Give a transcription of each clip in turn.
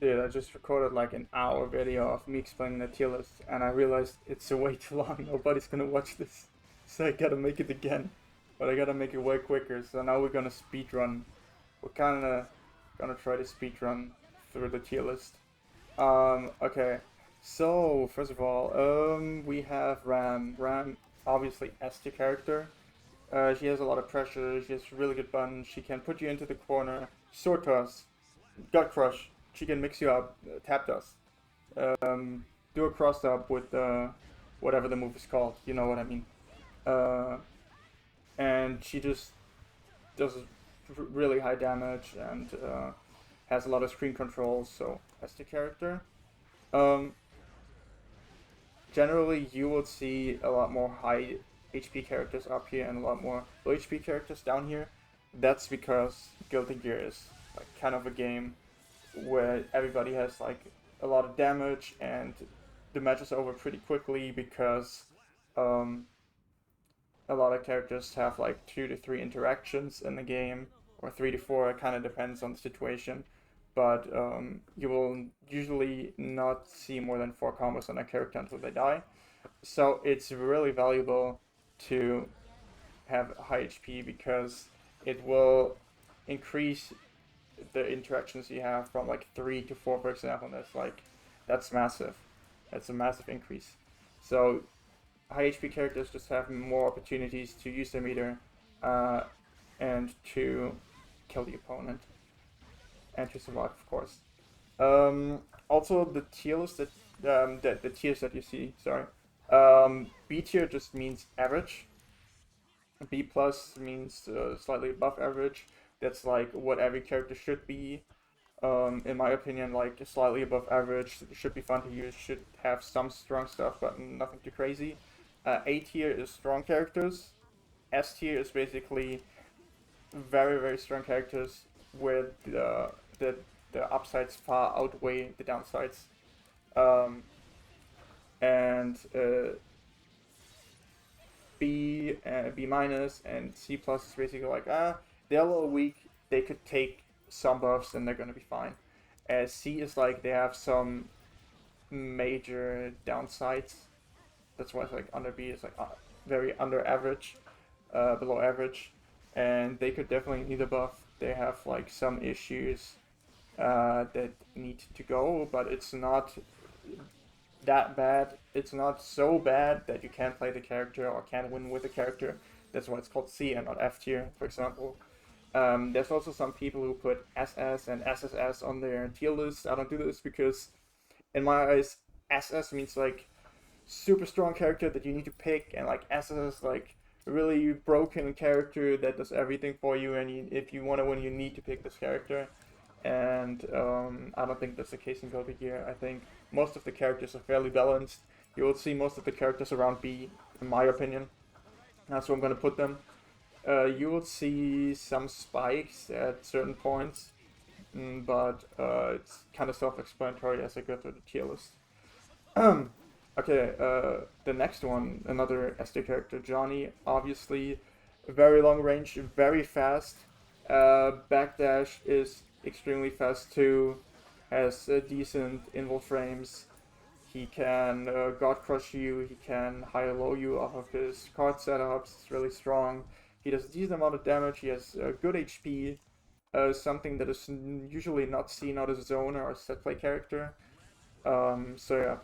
Dude, I just recorded like an hour video of me explaining the tier list, and I realized it's way too long. Nobody's gonna watch this, so I gotta make it again. But I gotta make it way quicker. So now we're gonna speed run. We're kinda gonna try to speed run through the tier list. Okay. So first of all, we have Ram. Ram, obviously S tier character. She has a lot of pressure. She has really good buttons. She can put you into the corner. Sword toss, gut crush. She can mix you up. Tap dust. Do a cross up with whatever the move is called. You know what I mean. Uh, and she just does really high damage and has a lot of screen controls. So that's the character. Um, Generally, you will see a lot more high HP characters up here and a lot more low HP characters down here. That's because Guilty Gear is like kind of a game where everybody has like a lot of damage and the match is over pretty quickly because um, a lot of characters have like 2 to 3 interactions in the game, or 3 to 4. It kind of depends on the situation, but you will usually not see more than 4 combos on a character until they die. So it's really valuable to have high HP because it will increase the interactions you have from like 3 to 4, for example. And that's massive. That's a massive increase. So high HP characters just have more opportunities to use their meter and to kill the opponent and to survive, of course. Also, the tiers the tiers that you see, sorry. B tier just means average. B plus means slightly above average. That's like what every character should be. In my opinion, like slightly above average. Should be fun to use. Should have some strong stuff, but nothing too crazy. A tier is strong characters. S tier is basically very very strong characters where the upsides far outweigh the downsides. Um, and B minus and C plus is basically like they're a little weak. They could take some buffs and they're gonna be fine. C is like they have some major downsides. That's why it's like under B is like very under average, below average, and they could definitely need a buff. They have like some issues that need to go, but it's not that bad. It's not so bad that you can't play the character or can't win with the character. That's why it's called C and not F tier, for example. There's also some people who put SS and SSS on their tier list. I don't do this because, in my eyes, SS means like super strong character that you need to pick, and like SS like really broken character that does everything for you. And if you want to win, you need to pick this character. And I don't think that's the case in Guilty Gear. I think most of the characters are fairly balanced. You will see most of the characters around B, in my opinion. That's where I'm going to put them. You will see some spikes at certain points, but it's kind of self-explanatory as I go through the tier list. Okay, the next one, another SD character, Johnny. Obviously, very long range, very fast. Backdash is extremely fast too. Has decent invul frames. He can God Crush you. He can high-low you off of his card setups. It's really strong. He does a decent amount of damage. He has good HP. Something that is usually not seen out as a zoner or set play character. So yeah,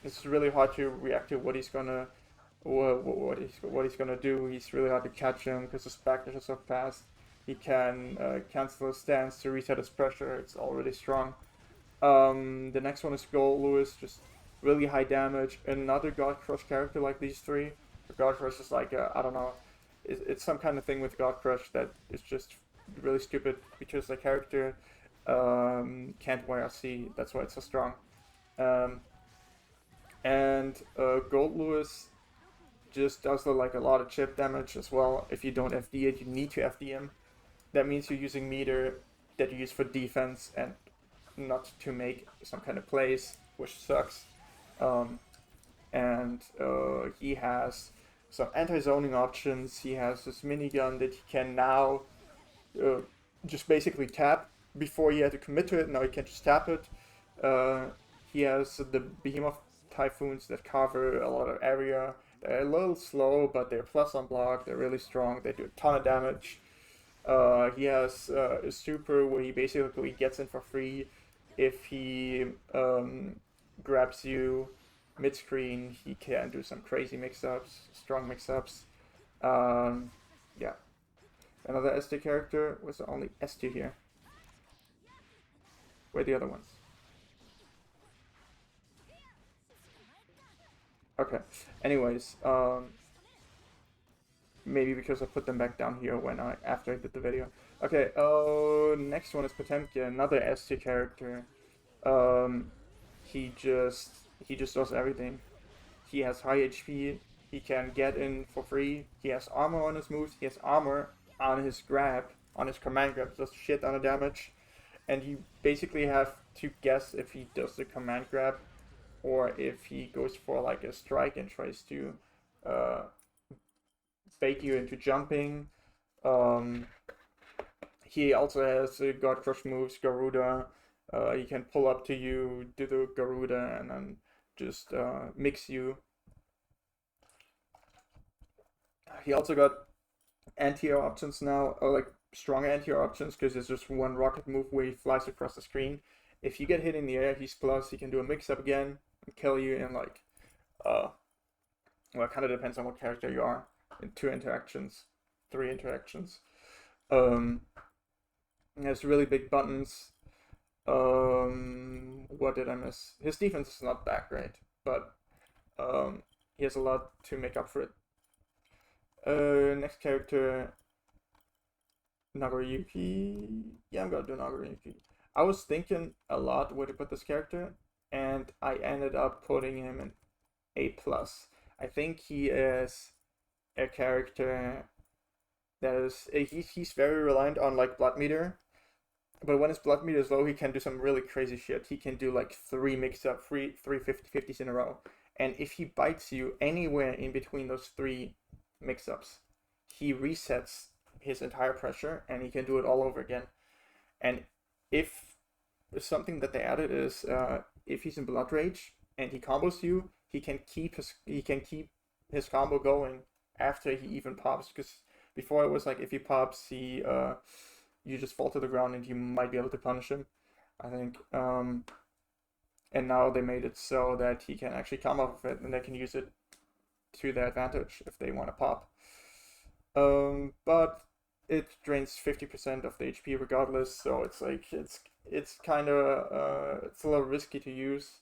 it's really hard to react to what he's gonna do. He's really hard to catch him because his backdash is so fast. He can cancel his stance to reset his pressure. It's already strong. The next one is Goldlewis, just really high damage. Another God Crush character like these three. God Crush is like I don't know. It's some kind of thing with God Crush that is just really stupid because the character can't wear a C. That's why it's so strong. And Goldlewis just does like a lot of chip damage as well. If you don't FD it, you need to FD him. That means you're using meter that you use for defense and not to make some kind of plays, which sucks. And he has some anti-zoning options. He has this minigun that he can now just basically tap. Before he had to commit to it, now he can just tap it. Uh, he has the Behemoth Typhoons that cover a lot of area. They're a little slow, but they're plus on block. They're really strong. They do a ton of damage. He has a super where he basically gets in for free if he grabs you mid-screen. He can do some crazy mix-ups, strong mix-ups. Um, yeah. Another S tier character was the only S tier here. Where are the other ones? Okay. Anyways, maybe because I put them back down here when after I did the video. Okay. Next one is Potempkin, another S tier character. Um, he just does everything. He has high HP. He can get in for free. He has armor on his moves. He has armor on his grab, on his command grab. Does shit ton of damage, and you basically have to guess if he does the command grab or if he goes for like a strike and tries to uh, bait you into jumping. Um, he also has God Crush moves, Garuda. He can pull up to you, do the Garuda, and then just mix you. He also got anti-air options now, or like strong anti-air options, because there's just one rocket move where he flies across the screen. If you get hit in the air, he's plus. He can do a mix-up again and kill you in like, well, it kind of depends on what character you are. In 2 interactions, 3 interactions. He has really big buttons. What did I miss? His defense is not that great, but he has a lot to make up for it. Next character, Nagoriyuki. Yeah, I'm gonna do Nagoriyuki. I was thinking a lot where to put this character, and I ended up putting him in A+. I think he is a character that is he's very reliant on like blood meter, but when his blood meter is low, he can do some really crazy shit. He can do like 3 mix-up, three 50-50s in a row, and if he bites you anywhere in between those 3 mix-ups, he resets his entire pressure and he can do it all over again. And if something that they added is if he's in blood rage and he combos you, he can keep his combo going after he even pops. Because before it was like if he pops, you just fall to the ground and you might be able to punish him, I think. And now they made it so that he can actually come off of it and they can use it to their advantage if they want to pop. But it drains 50% of the HP regardless, so it's like it's kind of it's a little risky to use.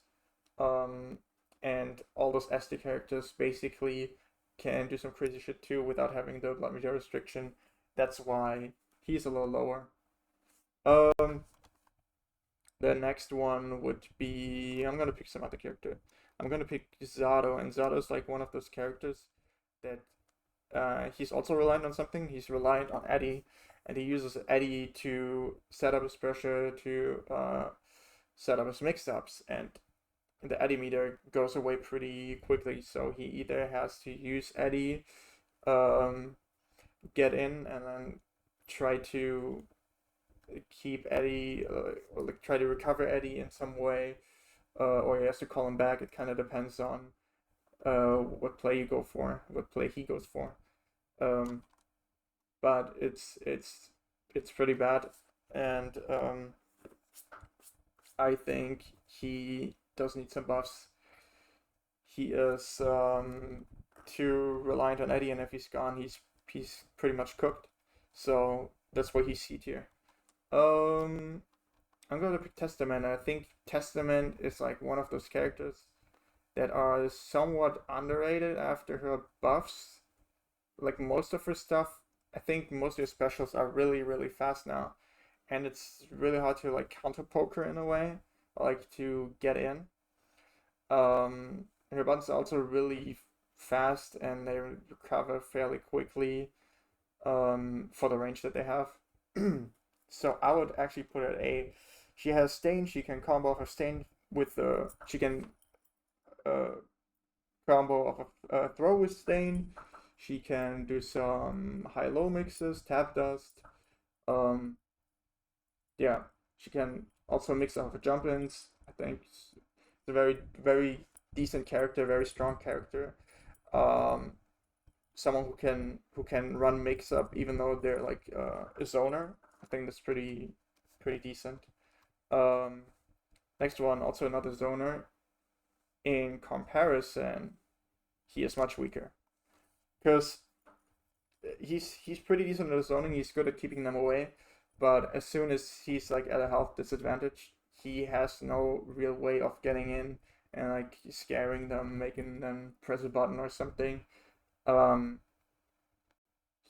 And all those SD characters basically can do some crazy shit too without having the blood meter restriction. That's why he's a little lower. The next one would be, I'm gonna pick some other character. I'm gonna pick Zato, and Zato is like one of those characters that he's also reliant on something. He's reliant on Eddie, and he uses Eddie to set up his pressure, to set up his mix-ups, and the Eddie meter goes away pretty quickly. So he either has to use Eddie, get in, and then try to keep Eddie, or like try to recover Eddie in some way, or he has to call him back. It kind of depends on what play you go for, what play he goes for. But it's pretty bad, and I think he does need some buffs. He is too reliant on Eddie, and if he's gone, he's pretty much cooked. So that's why he's C tier. I'm gonna pick Testament. I think Testament is like one of those characters that are somewhat underrated after her buffs. Like most of her stuff, I think most of her specials are really, really fast now. And it's really hard to like counter poker in a way, like to get in. Her buttons are also really fast and they recover fairly quickly for the range that they have. So I would actually put it A. She has Stain, she can combo off of Stain with the. She can combo off of Throw with Stain. She can do some high-low mixes, Tap Dust. Yeah, she can Also a mix of jump-ins. I think it's a very, very decent character, very strong character. Um, Someone who can run mix-up even though they're like a zoner. I think that's pretty decent. Um, Next one, also another zoner. In comparison, he is much weaker because he's pretty decent at zoning. He's good at keeping them away, but as soon as he's like at a health disadvantage, he has no real way of getting in and like scaring them, making them press a button or something. Um,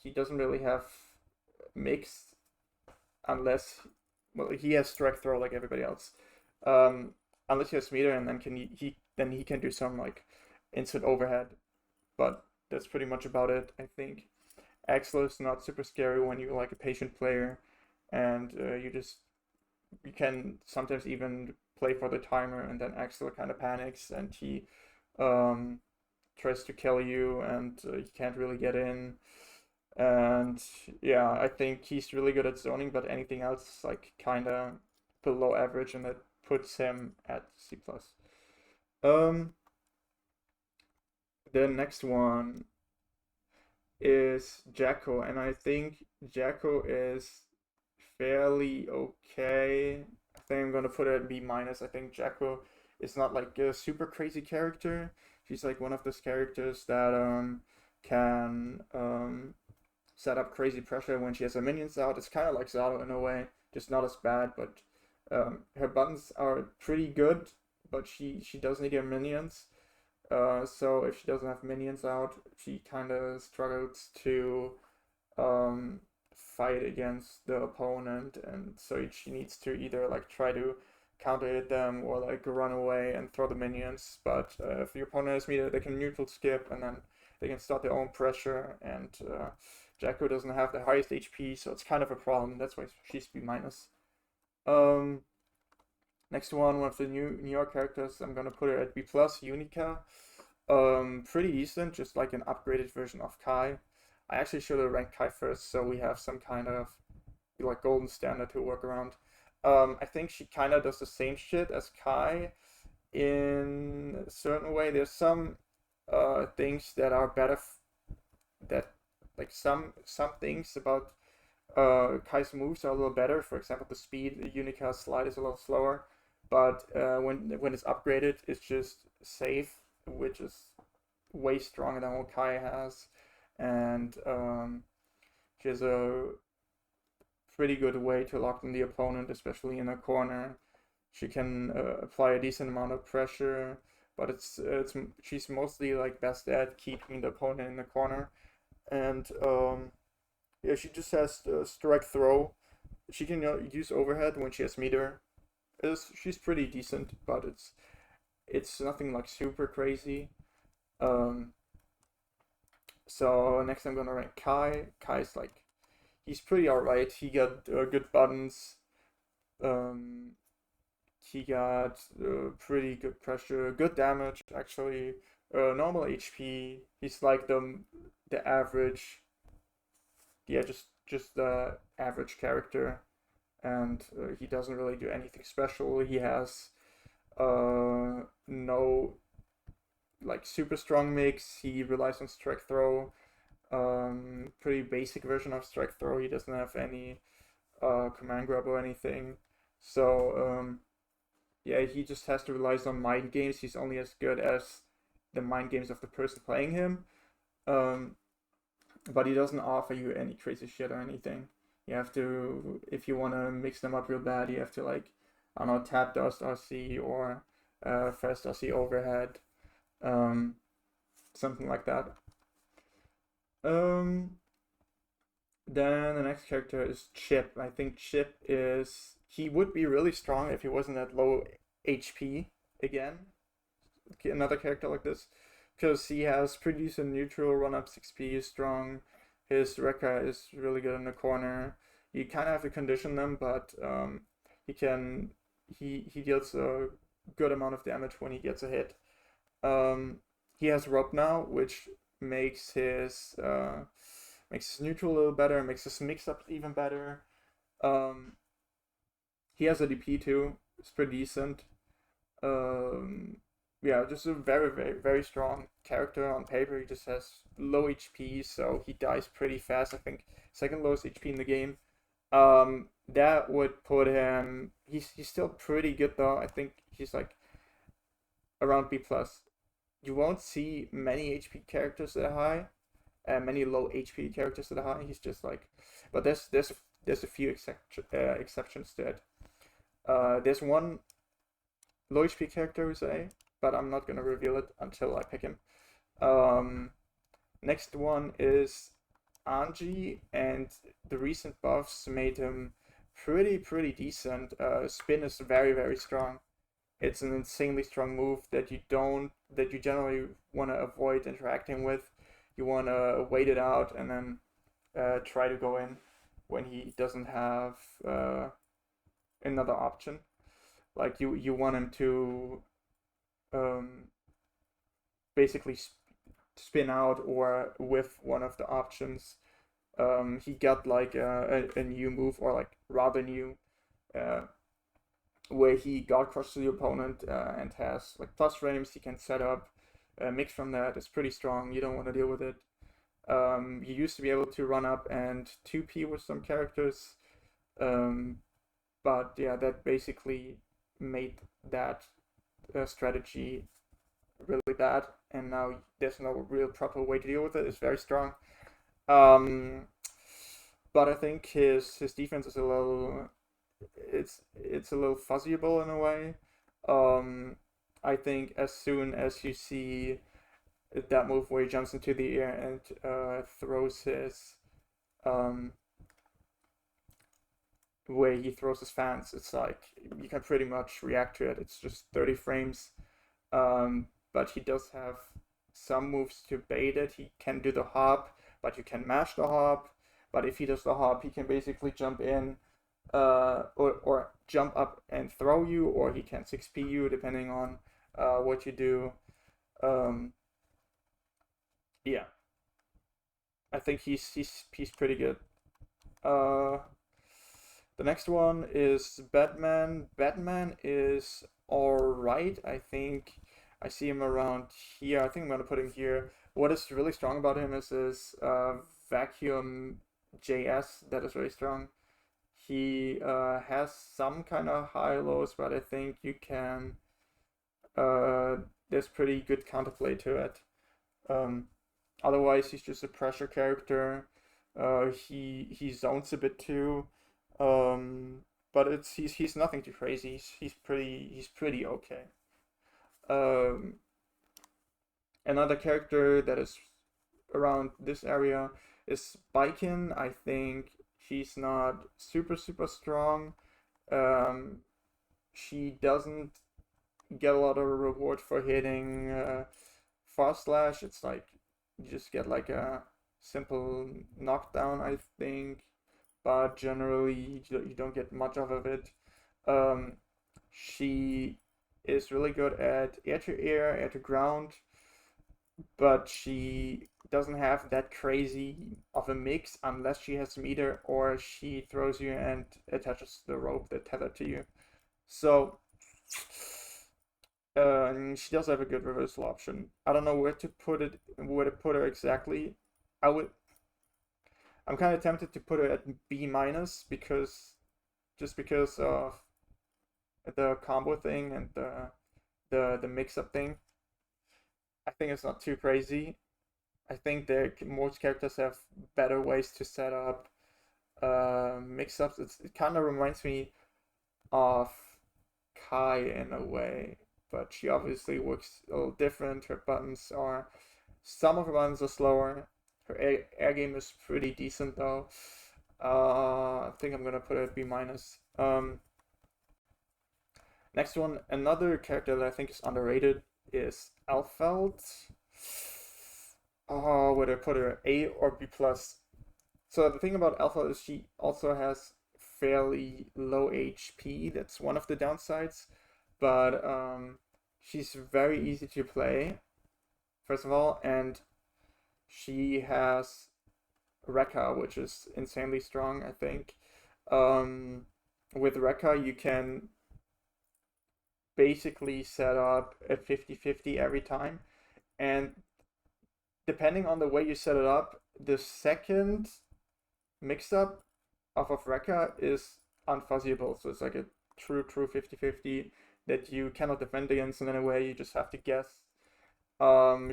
he doesn't really have mix unless, well, he has strike throw like everybody else. Um, Unless he has meter, and then he can do some like instant overhead, but that's pretty much about it. I think Axel is not super scary when you're like a patient player, and you can sometimes even play for the timer, and then Axel kind of panics and he um, tries to kill you, and you can't really get in. And yeah, I think he's really good at zoning, but anything else is like kind of below average, and that puts him at C plus. Um, the next one is Jacko, and I think Jacko is fairly okay. I think I'm gonna put it at B minus. I think Jacko is not like a super crazy character. She's like one of those characters that can set up crazy pressure when she has her minions out. It's kind of like Zato in a way, just not as bad. But her buttons are pretty good, but she does need her minions. So if she doesn't have minions out, she kind of struggles to um, fight against the opponent, and so she needs to either like try to counter hit them or like run away and throw the minions. But if the opponent has meter, they can neutral skip, and then they can start their own pressure. And Jacko doesn't have the highest HP, so it's kind of a problem. That's why she's B minus. Um, Next one of the New York characters, I'm gonna put her at B plus. Unika. Pretty decent, just like an upgraded version of Kai. I actually should have ranked Kai first, so we have some kind of like golden standard to work around. I think she kind of does the same shit as Kai in a certain way. There's some things that are better. That like some things about Kai's moves are a little better. For example, the speed. The Unica slide is a little slower, but when it's upgraded, it's just safe, which is way stronger than what Kai has, and she has a pretty good way to lock in the opponent, especially in a corner. She can apply a decent amount of pressure, but it's she's mostly like best at keeping the opponent in the corner, and yeah, she just has strike throw. She can use overhead when she has meter. She's pretty decent, but it's nothing like super crazy. Um, so next I'm gonna rank Kai. Kai's like he's pretty alright. He got good buttons. Um, he got pretty good pressure, good damage actually. Normal HP. He's like the average. Yeah, just the average character, and he doesn't really do anything special. He has no like super strong mix. He relies on strike throw. Pretty basic version of strike throw. He doesn't have any command grab or anything. So yeah, he just has to rely on mind games. He's only as good as the mind games of the person playing him. Um, but he doesn't offer you any crazy shit or anything. You have to, if you want to mix them up real bad, you have to like, I don't know, tap dust RC or fast RC overhead, um, something like that. Um, then the next character is Chipp. I think Chipp he would be really strong if he wasn't at low HP again. Another character like this, because he has pretty decent neutral run up 6p, is strong. His Rekka is really good in the corner. You kind of have to condition them, but he deals a good amount of damage when he gets a hit. He has rope now, which makes his neutral a little better, makes his mix up even better. Um, He has a DP too. It's pretty decent. Yeah, just a very, very, very strong character on paper. He just has low HP, so he dies pretty fast. I think second lowest HP in the game. That would put him. He's still pretty good though. I think he's like around B plus. You won't see many HP characters that high, many low HP characters that high. He's just like, but there's a few exceptions to it. There's one low HP character, we say, but I'm not gonna reveal it until I pick him. Next one is Anji, and the recent buffs made him pretty decent. Spin is very, very strong. It's an insanely strong move that you generally want to avoid interacting with. You want to wait it out and then try to go in when he doesn't have another option. Like you want him to basically spin out or with one of the options. He got like a new move, or like rather new, where he guard crushes the opponent and has like plus frames he can set up. Mix from that is pretty strong. You don't want to deal with it. You used to be able to run up and 2P with some characters, but yeah, that basically made that strategy really bad, and now there's no real proper way to deal with it. It's very strong. But I think his defense is a little it's a little fuzzyable in a way. I think as soon as you see that move where he jumps into the air and throws his where he throws his fans, it's like you can pretty much react to it. It's just 30 frames. But he does have some moves to bait it. He can do the hop, but you can mash the hop. But if he does the hop, he can basically jump in, or jump up and throw you, or he can 6P you depending on what you do. Yeah, I think he's pretty good. The next one is Bedman. Bedman is alright. I think I see him around here. I think I'm gonna put him here. What is really strong about him is his vacuum JS. That is really strong. He has some kind of high lows, but I think you can. There's pretty good counterplay to it. Otherwise, he's just a pressure character. He zones a bit too. But he's nothing too crazy. He's pretty okay. Another character that is around this area is Baiken. I think she's not super strong. She doesn't get a lot of reward for hitting Faust Slash. It's like you just get like a simple knockdown, I think, but generally you don't get much of it. She is really good at air to air, air to ground, but she doesn't have that crazy of a mix unless she has meter or she throws you and attaches the rope that tethered to you. So she does have a good reversal option. I don't know where to put her exactly. I'm kind of tempted to put her at B minus because of the combo thing and the mix-up thing. I think it's not too crazy. I think most characters have better ways to set up mix-ups. It kind of reminds me of Kai in a way, but she obviously works a little different. Some of her buttons are slower. Her air game is pretty decent though. I think I'm gonna put it at B minus. Next one, another character that I think is underrated is Elphelt. Oh, would I put her A or B plus? So the thing about Elphelt is she also has fairly low HP. That's one of the downsides, but she's very easy to play. First of all, and she has Rekka, which is insanely strong, I think. with Rekka, you can basically set up a 50-50 every time. And depending on the way you set it up, the second mix up of Rekka is unfuzzyable. So it's like a true 50-50 that you cannot defend against in any way. You just have to guess.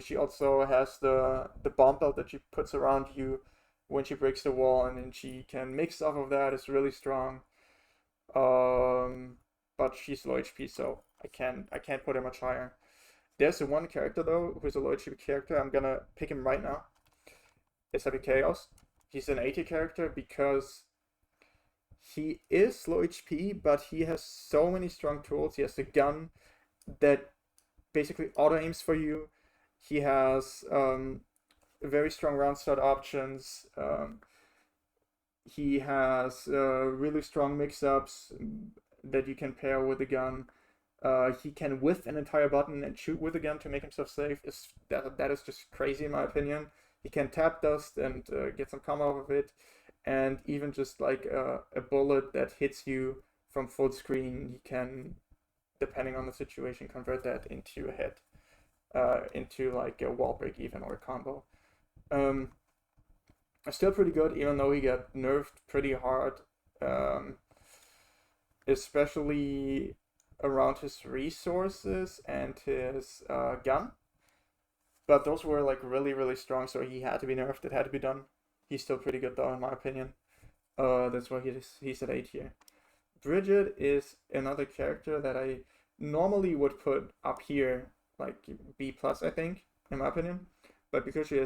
She also has the bomb belt that she puts around you when she breaks the wall, and then she can mix off of that. It's really strong. But she's low HP, so I can't put her much higher. There's one character though who's a low HP character. I'm gonna pick him right now. It's Happy Chaos. He's an 80 character because he is low HP, but he has so many strong tools. He has the gun that basically auto aims for you. He has very strong round start options. He has really strong mix-ups that you can pair with the gun. He can whiff an entire button and shoot with a gun to make himself safe. That is just crazy in my opinion. He can tap dust and get some combo off of it, and even just like a bullet that hits you from full screen, he can, depending on the situation, convert that into a hit, into like a wall break even or a combo. Still pretty good, even though he got nerfed pretty hard, especially around his resources and his gun. But those were like really strong, so he had to be nerfed. It had to be done. He's still pretty good though, in my opinion. That's why he's at 8 here. Bridget is another character that I normally would put up here, like B plus, I think, in my opinion. But because she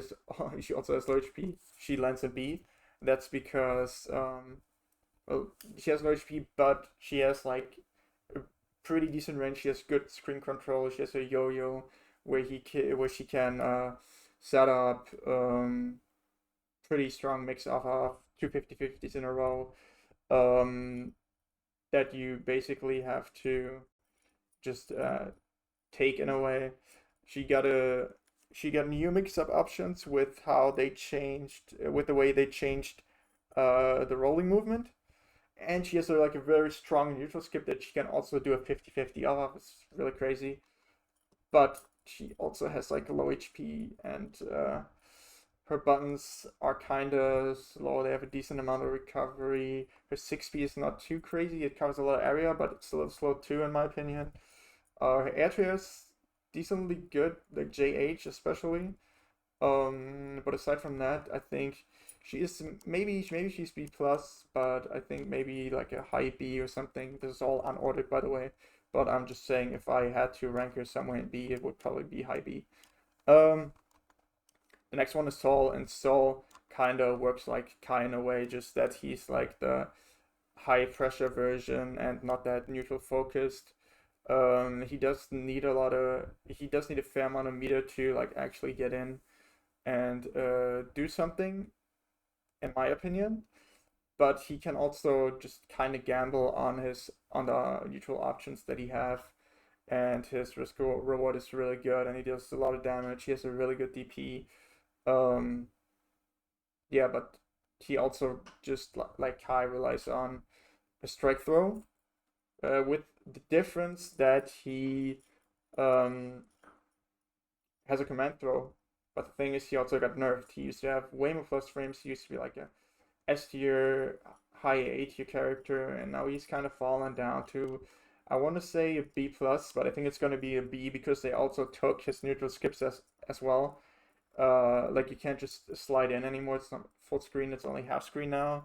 also has low HP, she lands a B. That's because well, she has low HP, but she has like a pretty decent range. She has good screen control. She has a yo-yo where she can set up pretty strong mix of two 50-50s in a row. That you basically have to just take in a way. She got new mix-up options with how they changed, with the way they changed the rolling movement, and she has like a very strong neutral skip that she can also do a 50-50 off. It's really crazy, but she also has like low HP, and her buttons are kind of slow. They have a decent amount of recovery. Her 6P is not too crazy. It covers a lot of area, but it's a little slow too, in my opinion. Her air trail is decently good, like JH especially. But aside from that, I think she is maybe she's B plus, but I think maybe like a high B or something. This is all unordered, by the way. But I'm just saying, if I had to rank her somewhere in B, it would probably be high B. The next one is Sol, and Sol kind of works like Kai in a way, just that he's like the high pressure version and not that neutral focused. He does need a fair amount of meter to like actually get in and do something, in my opinion. But he can also just kind of gamble on the neutral options that he have, and his risk reward is really good, and he does a lot of damage. He has a really good DP. Yeah, but he also just like Kai relies on a strike throw, with the difference that he has a command throw. But the thing is, he also got nerfed. He used to have way more plus frames. He used to be like a S tier, high A tier character, and now he's kind of fallen down to, I want to say a B plus, but I think it's going to be a B because they also took his neutral skips as well. Like you can't just slide in anymore. It's not full screen. It's only half screen now.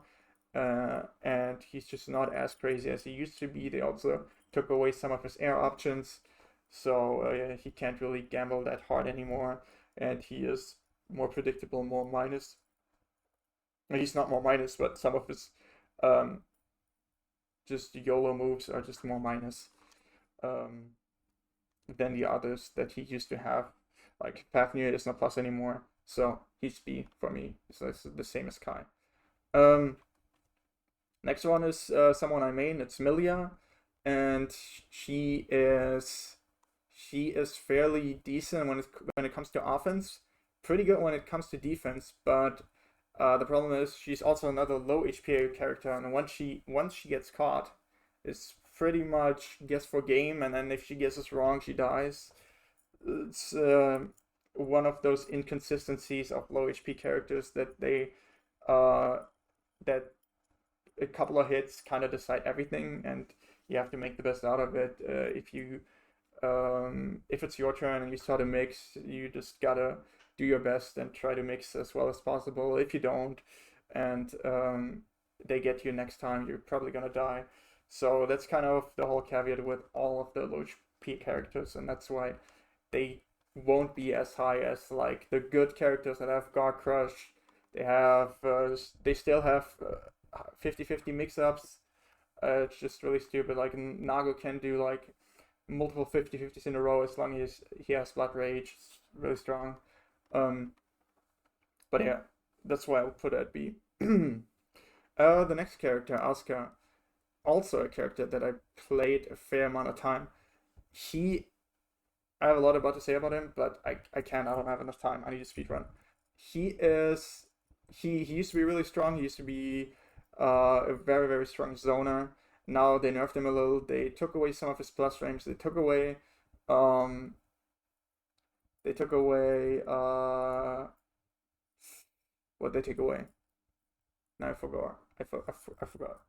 And he's just not as crazy as he used to be. They also took away some of his air options, so he can't really gamble that hard anymore. And he is more predictable, more minus. He's not more minus, but some of his just YOLO moves are just more minus than the others that he used to have. Like Fafnir is not plus anymore, so he's B for me. So it's the same as Kai. Next one is someone I main. It's Millia, and she is fairly decent when it comes to offense. Pretty good when it comes to defense, but the problem is she's also another low HP character, and once she gets caught, is pretty much guess for game, and then if she guesses wrong, she dies. It's one of those inconsistencies of low HP characters that that a couple of hits kind of decide everything, and you have to make the best out of it. If it's your turn and you start a mix, you just gotta do your best and try to mix as well as possible. If you don't, and they get you next time, you're probably gonna die. So that's kind of the whole caveat with all of the low HP characters, and that's why they won't be as high as like the good characters that have Guard Crush. They still have 50-50 mix-ups. It's just really stupid. Like Nago can do like multiple 50-50s in a row as long as he has Blood Rage. It's really strong. But yeah, that's why I'll put it at B. The next character, Asuka, also a character that I played a fair amount of time. I have a lot about to say about him, but I can't. I don't have enough time. I need to speedrun. He used to be really strong. He used to be a very, very strong zoner. Now they nerfed him a little. They took away some of his plus frames. They took away what they take away? Now I forgot. I forgot.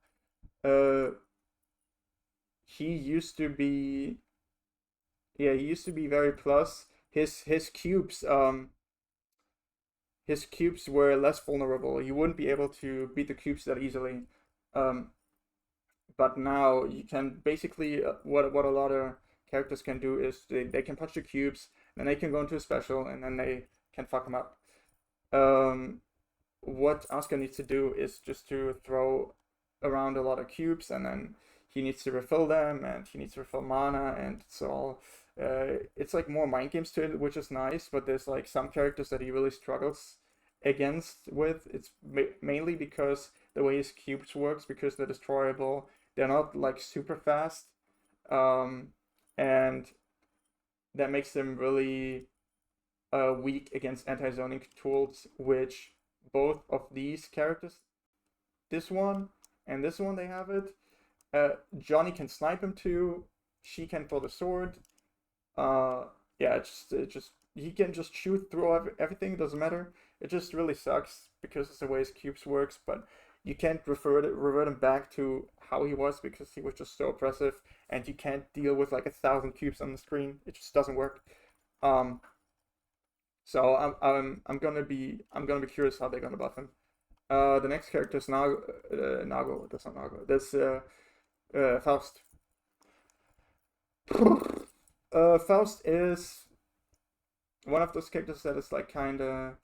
He used to be he used to be very plus. His cubes were less vulnerable. You wouldn't be able to beat the cubes that easily. But now you can basically what a lot of characters can do is they can punch the cubes, then they can go into a special, and then they can fuck them up. What Asuka needs to do is just to throw around a lot of cubes, and then he needs to refill them, and he needs to refill mana, and it's all it's like more mind games to it, which is nice. But there's like some characters that he really struggles against with. It's mainly because the way his cubes works, because they're destroyable. They're not like super fast, and that makes them really weak against anti-zoning tools, which both of these characters, this one and this one, they have it. Johnny can snipe him too. She can throw the sword. Yeah, it just he can just shoot through everything. It doesn't matter. It just really sucks because it's the way his cubes works. But you can't revert him back to how he was because he was just so oppressive, and you can't deal with like 1,000 cubes on the screen. It just doesn't work. So I'm gonna be curious how they're gonna buff him. The next character is Nago. That's not Nago. That's Faust. Faust is one of those characters that is like kinda.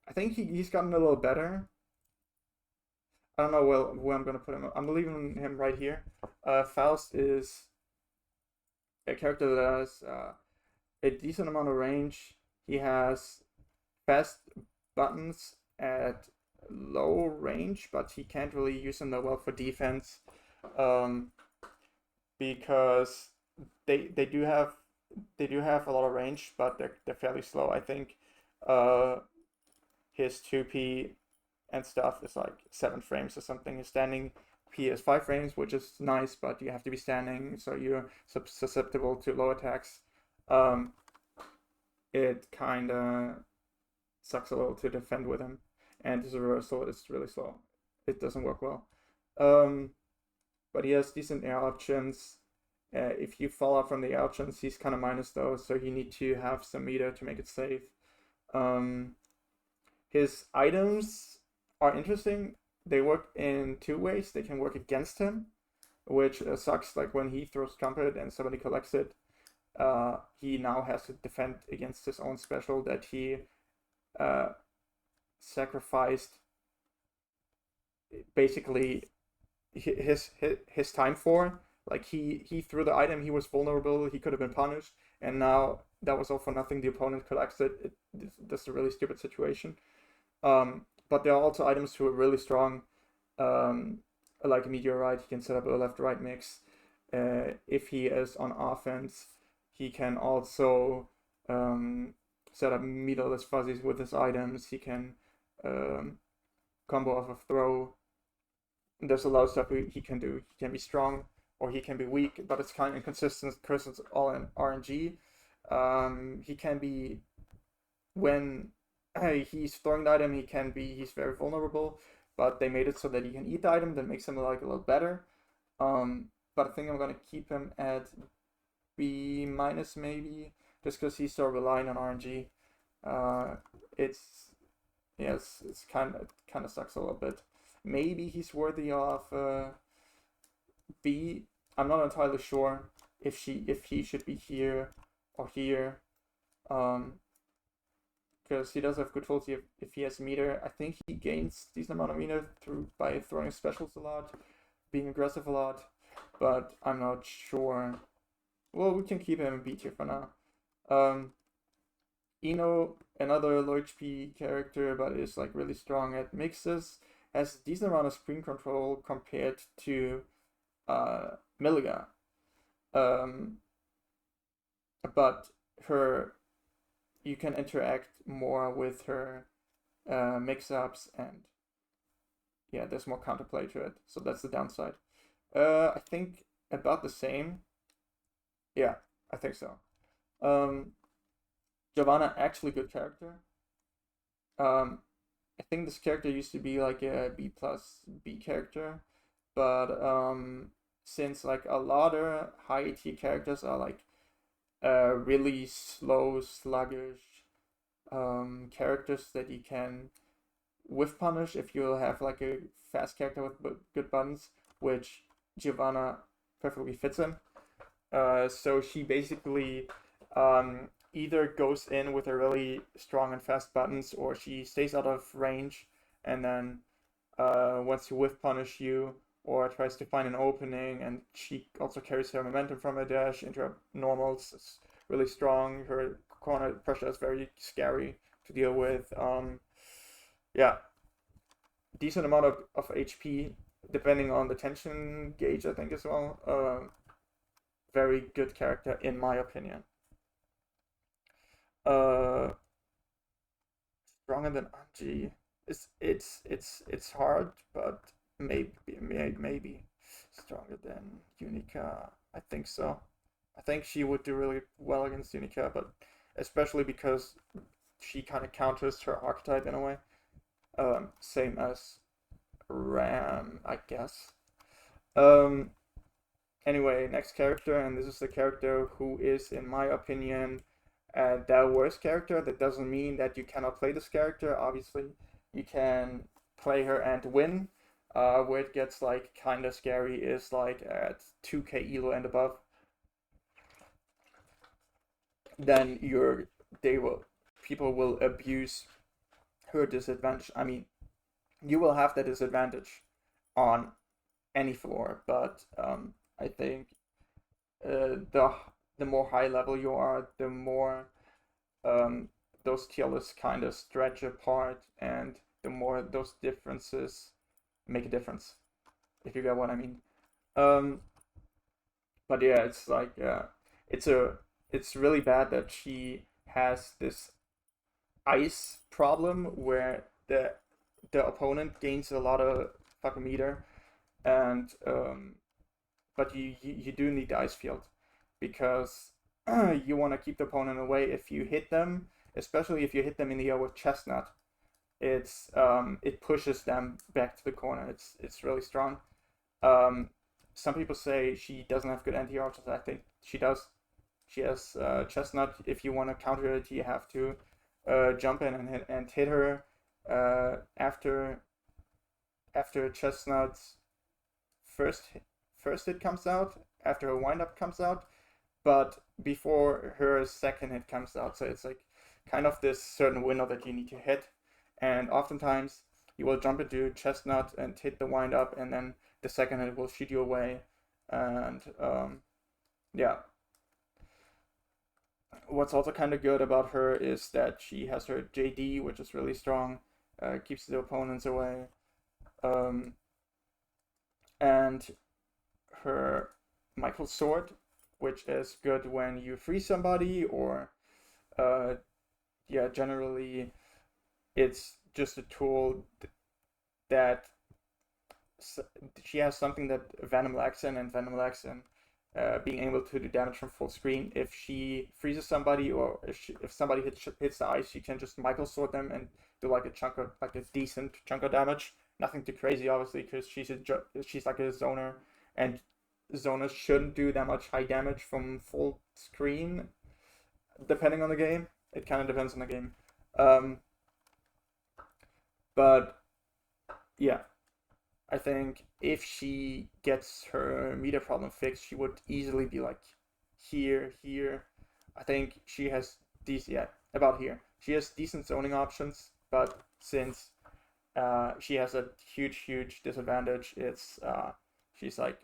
I think he's gotten a little better. I don't know where I'm gonna put him. I'm leaving him right here. Faust is a character that has a decent amount of range. He has fast buttons at low range, but he can't really use them that well for defense, because they do have a lot of range, but they're fairly slow. I think his 2P and stuff is like 7 frames or something. His standing P is 5 frames, which is nice, but you have to be standing, so you're susceptible to low attacks. It kind of sucks a little to defend with him, and his reversal is really slow. It doesn't work well. But he has decent air options. If you fall out from the air options, he's kind of minus those, so you need to have some meter to make it safe. His items are interesting. They work in 2 ways. They can work against him, which sucks. Like when he throws trumpet and somebody collects it, he now has to defend against his own special that he sacrificed basically his time for. Like he threw the item, he was vulnerable, he could have been punished, and now that was all for nothing. The opponent collects it. That's a really stupid situation. But there are also items who are really strong, like a meteorite. He can set up a left-right mix. If he is on offense, he can also set up meterless fuzzies with his items. He can combo off of throw. There's a lot of stuff he can do. He can be strong or he can be weak, but it's kind of inconsistent because it's all in RNG. He can be, when he's throwing the item, he's very vulnerable, but they made it so that he can eat the item. That makes him like a little better. But I think I'm gonna keep him at B minus maybe, just because he's so reliant on RNG. It's kind of sucks a little bit. Maybe he's worthy of B. I'm not entirely sure if he should be here or here. Because he does have good tools if he has meter. I think he gains decent amount of meter by throwing specials a lot, being aggressive a lot, but I'm not sure. Well, we can keep him in B tier for now. Ino, another low HP character, but is like really strong at mixes, has a decent amount of screen control compared to Millia. But you can interact more with her mix-ups, and yeah, there's more counterplay to it, so that's the downside. I think about the same. Yeah, I think so. Giovanna, actually good character. I think this character used to be like a B plus B character, but since like a lot of high AT characters are like really slow, sluggish characters that you can whiff punish if you have like a fast character with good buttons, which Giovanna perfectly fits in. So she basically either goes in with a really strong and fast buttons, or she stays out of range and then wants to whiff punish you, or tries to find an opening, and she also carries her momentum from her dash into her normals. It's really strong. Her corner pressure is very scary to deal with. Yeah, decent amount of HP depending on the tension gauge, I think, as well. Very good character in my opinion. Stronger than Anji. It's hard, but maybe stronger than Unika. I think so. I think she would do really well against Unika, but especially because she kind of counters her archetype in a way. Same as Ram, I guess. Anyway, next character, and this is the character who is, in my opinion, the worst character. That doesn't mean that you cannot play this character. Obviously, you can play her and win. Where it gets like kind of scary is like at 2k elo and above. Then people will abuse her disadvantage. I mean, you will have that disadvantage on any floor, but I think the more high level you are, the more those tier lists kind of stretch apart, and the more those differences make a difference, if you get what I mean. But yeah, it's like it's really bad that she has this ice problem where the opponent gains a lot of fucking meter, and but you do need the ice field, because you want to keep the opponent away. If you hit them, especially if you hit them in the air with chestnut, it pushes them back to the corner. It's really strong. Some people say she doesn't have good anti-archers. I think she does. She has chestnut. If you want to counter it, you have to jump in and hit her after chestnut's first hit comes out, after her windup comes out, but before her second hit comes out. So it's like kind of this certain window that you need to hit, and oftentimes you will jump into chestnut and hit the windup, and then the second hit will shoot you away. And yeah. What's also kind of good about her is that she has her JD, which is really strong, keeps the opponents away, and her Michael Sword, which is good when you freeze somebody, or yeah, generally it's just a tool that she has something that Venom lacks in, and Venom lacks in being able to do damage from full screen. If she freezes somebody, or if somebody hits the ice, she can just Michael Sword them and do like a decent chunk of damage. Nothing too crazy, obviously, because she's like a zoner, and zoners shouldn't do that much high damage from full screen. Depending on the game, it kind of depends on the game. But yeah, I think if she gets her meter problem fixed, she would easily be like here. I think she has these, yeah, about here. She has decent zoning options, but since she has a huge disadvantage, she's like,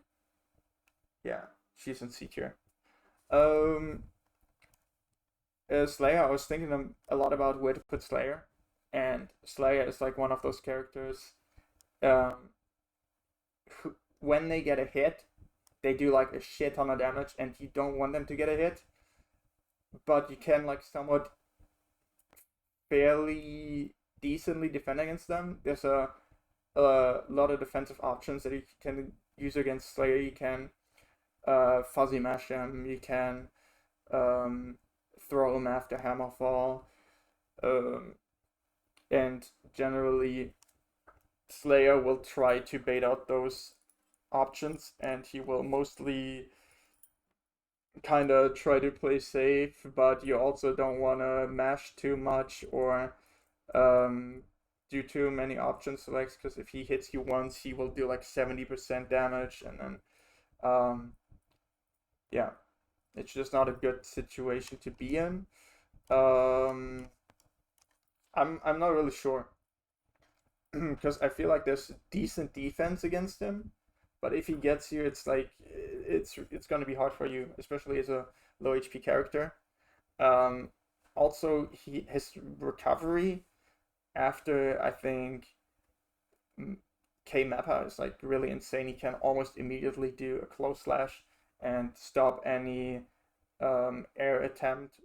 yeah, she's in C tier. Um, Slayer, I was thinking a lot about where to put Slayer, and Slayer is like one of those characters. Um, when they get a hit, they do like a shit ton of damage, and you don't want them to get a hit, but you can like somewhat fairly decently defend against them. There's a lot of defensive options that you can use against Slayer. You can fuzzy mash him. You can throw him after Hammerfall, and generally Slayer will try to bait out those options, and he will mostly kind of try to play safe, but you also don't want to mash too much or do too many option selects, because if he hits you once, he will do like 70% damage, and then yeah, it's just not a good situation to be in. I'm not really sure because I feel like there's decent defense against him, but if he gets you, it's like it's gonna be hard for you, especially as a low HP character. Um, Also, his recovery after, I think, K Mappa is like really insane. He can almost immediately do a close slash and stop any air attempt,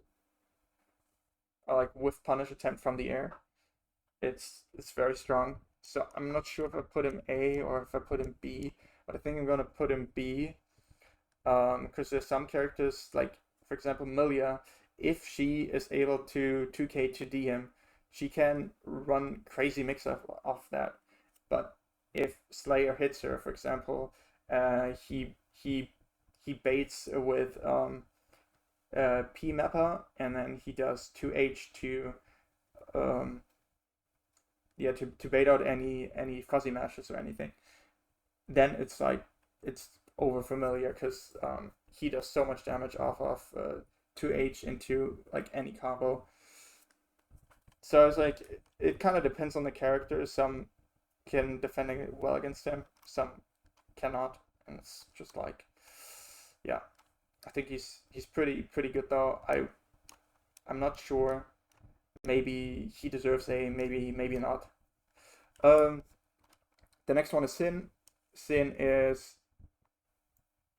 or like with punish attempt from the air. It's very strong. So I'm not sure if I put him A or if I put him B, but I think I'm gonna put him B. Because there's some characters like, for example, Millia. If she is able to 2K to D him, she can run crazy mix of that. But if Slayer hits her, for example, he baits with P Mappa, and then he does 2H to to bait out any fuzzy mashes or anything. Then it's like it's over familiar, because he does so much damage off of 2H into like any combo. So it's like it kind of depends on the character. Some can defend it well against him, some cannot, and it's just like, yeah. I think he's pretty good though. I'm not sure. Maybe he deserves A. Maybe not. Um, the next one is Sin. Sin is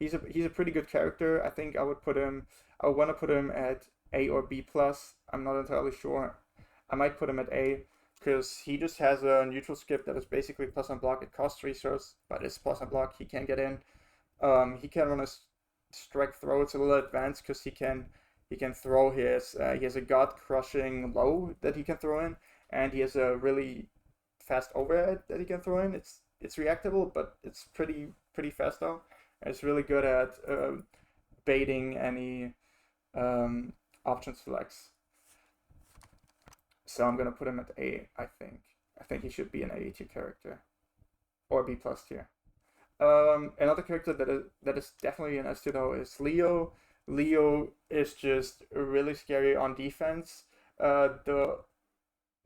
he's a pretty good character. I think I would put him. I would want to put him at A or B plus. I'm not entirely sure. I might put him at A because he just has a neutral skip that is basically plus on block. It costs resource, but it's plus on block. He can get in. He can run a strike throw. It's a little advanced because he can throw his he has a god crushing low that he can throw in, and he has a really fast overhead that he can throw in. It's reactable, but it's pretty fast though. And it's really good at baiting any option selects. So I'm gonna put him at A. I think he should be an A tier character or B plus tier. Another character that is definitely an S tier though is Leo. Leo is just really scary on defense. The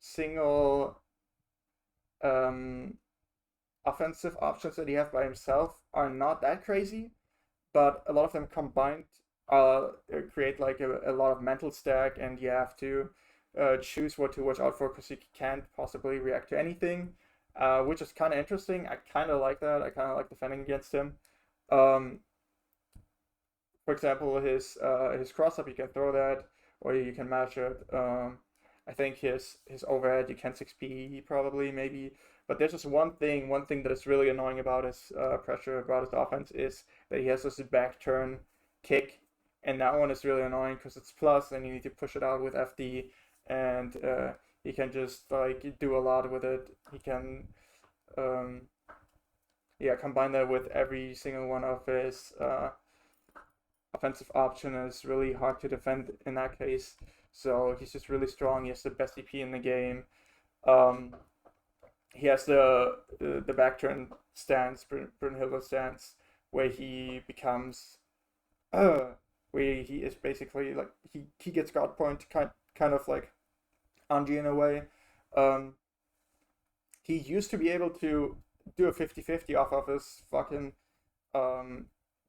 single offensive options that he has by himself are not that crazy, but a lot of them combined create like a lot of mental stack, and you have to choose what to watch out for because you can't possibly react to anything, which is kind of interesting. I kind of like that. I kind of like defending against him. For example, his cross up, you can throw that, or you can match it. I think his overhead you can 6P probably maybe, But there's just one thing that is really annoying about his pressure, about his offense, is that he has this back turn kick, and that one is really annoying because it's plus, and you need to push it out with FD, and he can just like do a lot with it. He can, um, yeah, combine that with every single one of his offensive option, and it's really hard to defend in that case. So he's just really strong. He has the best EP in the game. Um, he has the back turn stance, Brunhilde stance, where he becomes where he is basically like he gets guard point kind of like Anji in a way. Um, he used to be able to do a 50-50 off of his fucking um,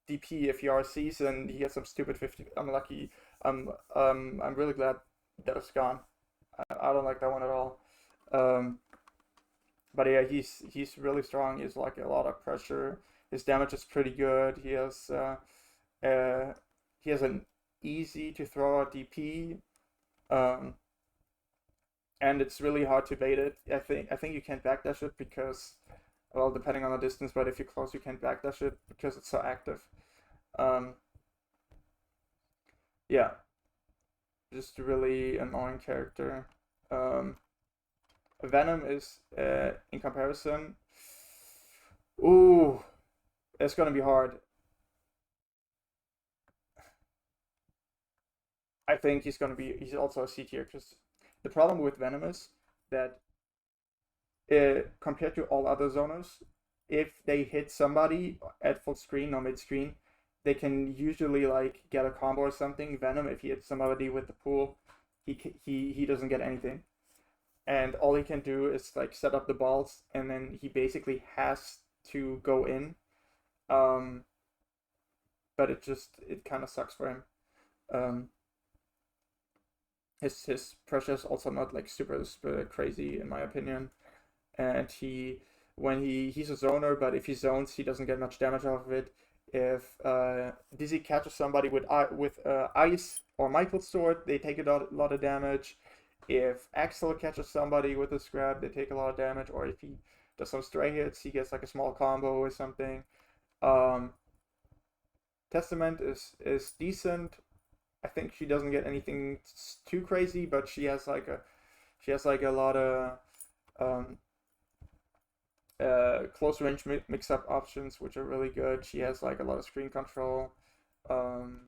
DP if he RCs, and he has some stupid 50. I'm lucky. I'm really glad that it's gone. I don't like that one at all. Um, but yeah, he's really strong. He's like a lot of pressure. His damage is pretty good. Uh, he has an easy to throw out DP. Um, and it's really hard to bait it. I think you can't backdash it because, well, depending on the distance, but if you're close, you can't backdash it because it's so active. Um, yeah, just a really annoying character. Um, Venom is, in comparison, ooh, it's gonna be hard. I think he's also a C tier because the problem with Venom is that compared to all other zoners, if they hit somebody at full screen or mid screen, they can usually like get a combo or something. Venom, if he hits somebody with the pool, he doesn't get anything, and all he can do is like set up the balls, and then he basically has to go in. Um, but it kind of sucks for him. Um, his pressure is also not like super crazy in my opinion, and he's a zoner, but if he zones, he doesn't get much damage off of it. If Dizzy catches somebody with ice or Michael's sword, they take a lot of damage. If Axel catches somebody with a scrap, they take a lot of damage. Or if he does some stray hits, he gets like a small combo or something. Um, Testament is decent. I think she doesn't get anything too crazy, but she has like a lot of um, close range mix up options, which are really good. She has like a lot of screen control, um,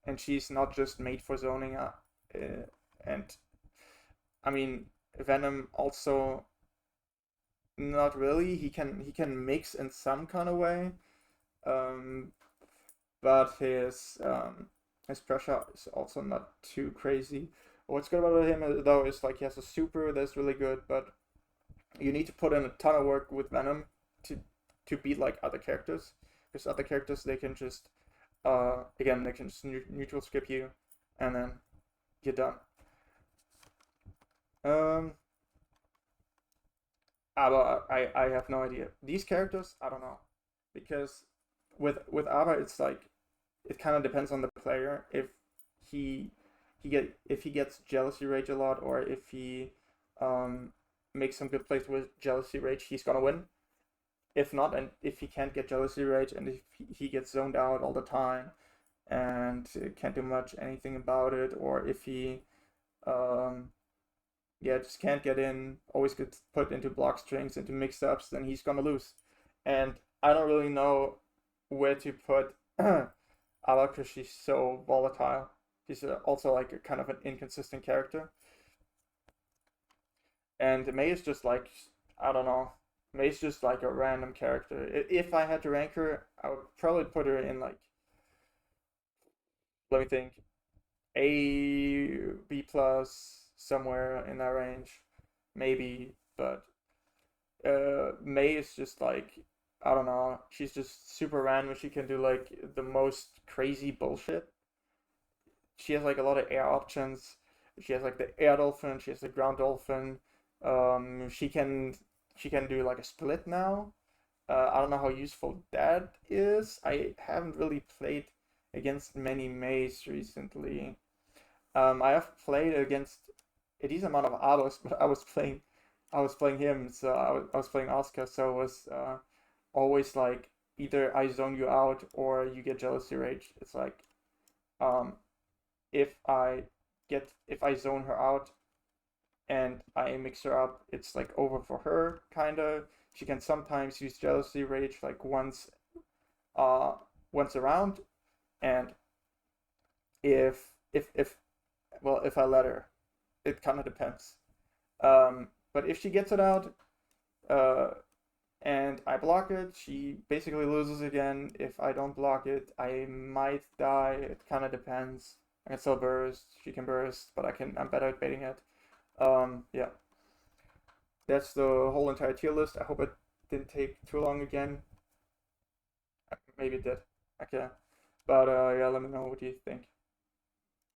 and she's not just made for zoning. And I mean, Venom also not really. He can mix in some kind of way, um, but his pressure is also not too crazy. What's good about him though is like he has a super that's really good, but you need to put in a ton of work with Venom to beat like other characters, because other characters they can just again they can just neutral skip you, and then you're done. Um, Aber I have no idea. These characters I don't know, because with Aber it's like it kind of depends on the player he if he gets jealousy rage a lot, or if he um makes some good plays with jealousy rage, he's gonna win. If not, and if he can't get jealousy rage, and if he gets zoned out all the time and can't do much anything about it, or if he um yeah just can't get in, always gets put into block strings, into mix ups, then he's gonna lose. And I don't really know where to put Ala because she's so volatile. She's also like a kind of an inconsistent character. And May is just like, I don't know. May's just like a random character. If I had to rank her, I would probably put her in like, let me think, A, B plus, somewhere in that range, maybe. But May is just like, I don't know. She's just super random. She can do like the most crazy bullshit. She has like a lot of air options. She has like the air dolphin. She has the ground dolphin. She can do like a split now. I don't know how useful that is. I haven't really played against many Mays recently. I have played against a decent amount of Abos, but I was playing I was playing him, so I was playing Asuka, so it was always like either I zone you out or you get jealousy rage. It's like um, if if I zone her out and I mix her up, it's like over for her kinda. She can sometimes use jealousy rage like uh once around, and if well if I let her, it kind of depends. But if she gets it out, uh, and I block it, she basically loses again. If I don't block it, I might die. It kind of depends. I can still burst. She can burst, but I'm better at baiting it. Yeah, that's the whole entire tier list. I hope it didn't take too long again. Maybe it did. Okay, but yeah, let me know what you think.